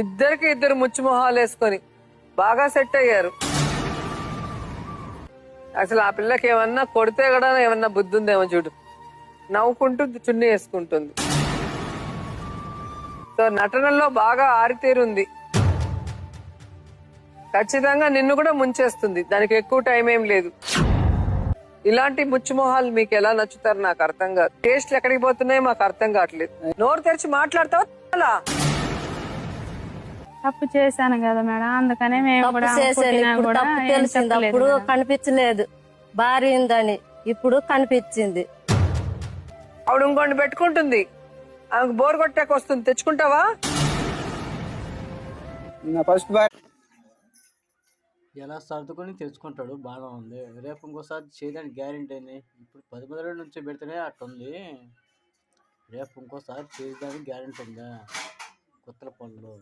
ఇద్దరికి ఇద్దరు ముచ్చు మొహాలు వేసుకొని బాగా సెట్ అయ్యారు. అసలు ఆ పిల్లకి ఏమన్నా కొడితే కూడా ఏమన్నా బుద్ధి ఉందేమో చూడు, నవ్వుకుంటుంది, చున్నీ వేసుకుంటుంది. సో నటనలో బాగా ఆరితేరుంది. ఖచ్చితంగా నిన్ను కూడా ముంచేస్తుంది, దానికి ఎక్కువ టైం ఏం లేదు. ఇలాంటి ముచ్చుమొహాలు మీకు ఎలా నచ్చుతారు నాకు అర్థం కాదు. టేస్ట్లు ఎక్కడికి పోతున్నాయో మాకు అర్థం కావట్లేదు. నోరు తెరిచి మాట్లాడతావా? తప్పు చేశాను కదా మేడం, అందుకనే మేము కూడా తప్పు తెలిసింది. అప్పుడు కనిపించలేదు భార్య ఉందని, ఇప్పుడు కనిపించింది. ఆవిడ ఇంకోటి పెట్టుకుంటుంది, ఆమెకు బోర్ కొట్టాక వస్తుంది, తెచ్చుకుంటావా? ఎలా సర్దుకొని తెచ్చుకుంటాడు, బాగా ఉంది. రేపు ఇంకోసారి చేయడానికి గ్యారెంటీ అని. ఇప్పుడు 10 నుంచి పెడితేనే అట్టుంది. రేపు ఇంకోసారి చేయడానికి గ్యారెంటీ ఉందా కొత్తల పనులు?